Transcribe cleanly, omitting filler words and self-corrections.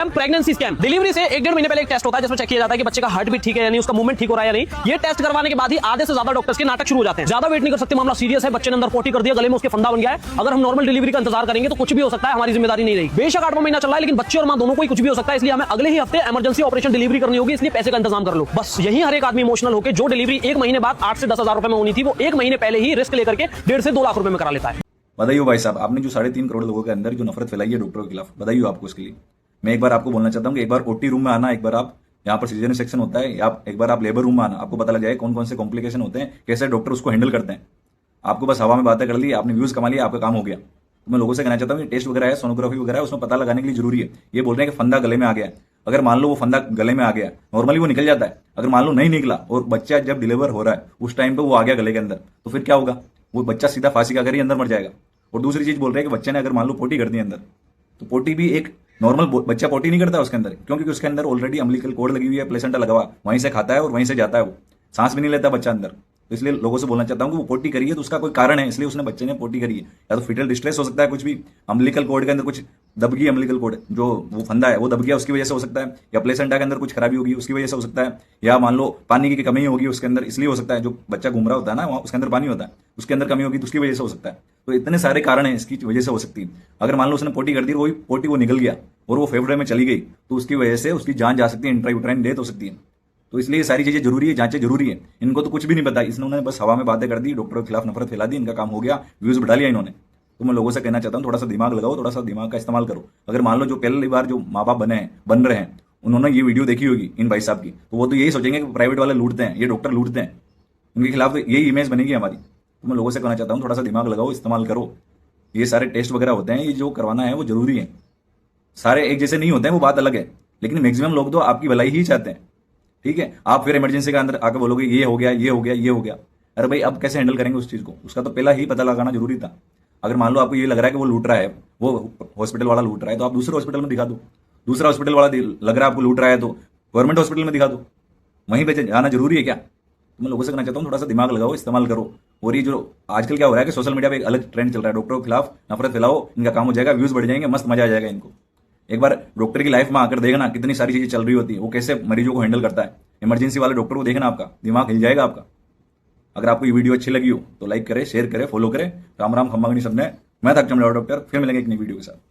Pregnancy scam. Delivery से 1-1.5 महीने पहले एक टेस्ट होता है जिसमें चेक किया जाता है कि बच्चे का हार्ट बीट ठीक है या नहीं, उसका मूवमेंट ठीक हो रहा है या नहीं। ये टेस्ट करवाने के बाद ही आधे से ज्यादा डॉक्टर्स के नाटक शुरू हो जाते हैं। ज्यादा वेट नहीं कर सकते, मामला सीरियस है, बच्चे ने अंदर पोटी कर दिया, गले में उसके फंदा बन गया है। अगर हम नॉर्मल डिलीवरी का इंतजार करेंगे तो कुछ भी हो सकता है, हमारी जिम्मेदारी नहीं रही। बेशक 8वां महीना चल रहा है, लेकिन बच्चे और मां दोनों को ही कुछ भी हो सकता है। इसलिए हमें अगले ही हफ्ते इमरजेंसी ऑपरेशन डिलीवरी करनी होगी, इसलिए पैसे का इंतजाम कर लो। बस यही हर एक आदमी इमोशनल होकर जो डिलीवरी 1 महीने बाद 8 से 10 हजार रुपए में होनी थी, वो 1 महीने पहले ही रिस्क लेकर के 1.5 से 2 लाख रुपए में करा लेता है। बधाई भाई साहब, आपने जो 3.5 करोड़ लोगों के अंदर जो नफरत फैलाई है डॉक्टरों के खिलाफ, बधाई आपको उसके लिए। मैं एक बार आपको बोलना चाहता हूँ कि एक बार ओटी रूम में आना, एक बार आप यहाँ पर सीजन सेक्शन होता है, या एक बार आप लेबर रूम में आना, आपको पता लग जाए कौन कौन से कॉम्प्लिकेशन होते हैं, कैसे डॉक्टर उसको हैंडल करते हैं। आपको बस हवा में बातें कर ली, आपने व्यूज कमा लिया, आपका काम हो गया। तो मैं लोगों से कहना चाहता हूँ कि टेस्ट वगैरह है, सोनोग्राफी वगैरह है, उसमें पता लगाने के लिए जरूरी है। ये बोल रहे हैं कि फंदा गले में आ गया। अगर मान लो वो फंदा गले में आ गया, नॉर्मली वो निकल जाता है। अगर मान लो नहीं निकला और बच्चा जब डिलीवर हो रहा है उस टाइम पे वो आ गया गले के अंदर, तो फिर क्या होगा? वो बच्चा सीधा फांसी का घर ही अंदर मर जाएगा। और दूसरी चीज बोल रहे हैं कि बच्चे ने अगर मान लो पोटी कर दी अंदर, तो पोटी भी एक नॉर्मल बच्चा पोटी नहीं करता उसके अंदर, क्योंकि उसके अंदर ऑलरेडी अम्बिलिकल कॉर्ड लगी हुई है, प्लेसेंटा लगा हुआ, वहीं से खाता है और वहीं से जाता है, वो सांस भी नहीं लेता बच्चा अंदर। तो इसलिए लोगों से बोलना चाहता हूं कि वो पोटी करी है तो उसका कोई कारण है, इसलिए उसने बच्चे ने पोटी करी है। या तो फिटल डिस्ट्रेस हो सकता है, कुछ भी अम्बिलिकल कॉर्ड के अंदर कुछ दब गई, अम्बिलिकल कॉर्ड जो वो फंदा है वो दब गया, उसकी वजह से हो सकता है। या प्लेसेंटा के अंदर कुछ खराबी होगी, उसकी वजह से हो सकता है। या मान लो पानी की कमी होगी उसके अंदर, इसलिए हो सकता है। जो बच्चा घूम रहा होता है ना, उसके अंदर पानी होता है, उसके अंदर कमी होगी तो उसकी वजह से हो सकता है। तो इतने सारे कारण हैं, इसकी वजह से हो सकती है। अगर मान लो उसने पोटी कर दी, वही पोटी वो निकल गया और वो फेफड़े में चली गई, तो उसकी वजह से उसकी जान जा सकती है, इंट्रायूट्राइन डेथ हो सकती है। तो इसलिए ये सारी चीजें जरूरी है, जांचें जरूरी है। इनको तो कुछ भी नहीं पता, इन्होंने बस हवा में बातें कर दी, डॉक्टरों के खिलाफ नफरत फैला दी, इनका काम हो गया, व्यूज बढ़ा लिया इन्होंने। तो मैं लोगों से कहना चाहता हूँ थोड़ा सा दिमाग लगाओ, थोड़ा सा दिमाग का इस्तेमाल करो। अगर मान लो जो पहली बार जो माँ बाप बन रहे हैं, उन्होंने ये वीडियो देखी होगी इन भाई साहब की, तो वो तो यही सोचेंगे कि प्राइवेट वाले लूटते हैं, ये डॉक्टर लूटते हैं, उनके खिलाफ तो यही इमेज बनेगी हमारी। तो मैं लोगों से कहना चाहता हूँ थोड़ा सा दिमाग लगाओ, इस्तेमाल करो। ये सारे टेस्ट वगैरह होते हैं, ये जो करवाना है वो जरूरी है। सारे एक जैसे नहीं होते हैं, वो बात अलग है, लेकिन मैक्सिमम लोग तो आपकी भलाई ही चाहते हैं। ठीक है, आप फिर इमरजेंसी के अंदर आकर बोलोगे ये हो गया, ये हो गया, ये हो गया। अरे भाई, अब कैसे हैंडल करेंगे उस चीज को? उसका तो पहला ही पता लगाना जरूरी था। अगर मान लो आपको ये लग रहा है कि वो लूट रहा है, वो हॉस्पिटल वाला लूट रहा है, तो आप दूसरे हॉस्पिटल में दिखा दो। दूसरा हॉस्पिटल वाला लग रहा है आपको लूट रहा है, तो गवर्नमेंट हॉस्पिटल में दिखा दो। वहीं पे जाना जरूरी है क्या? तो मैं लोगों से कहना चाहता हूँ थोड़ा सा दिमाग लगाओ, इस्तेमाल करो। और ये जो आजकल क्या हो रहा है कि सोशल मीडिया पे एक अलग ट्रेंड चल रहा है, डॉक्टरों के खिलाफ नफरत फैलाओ, इनका काम हो जाएगा, व्यूज बढ़ जाएंगे, मस्त मजा आ जाएगा इनको। एक बार डॉक्टर की लाइफ में आकर देखना कितनी सारी चीजें चल रही होती है, वो कैसे मरीजों को हैंडल करता है। इमरजेंसी वाले डॉक्टर को देखना, आपका दिमाग हिल जाएगा आपका। अगर आपको ये वीडियो अच्छी लगी हो तो लाइक करें, शेयर करें, फॉलो करें। राम राम खम्मा सबने। मैं था चमड़ा डॉक्टर, फिर मिलेंगे एक नई वीडियो के साथ।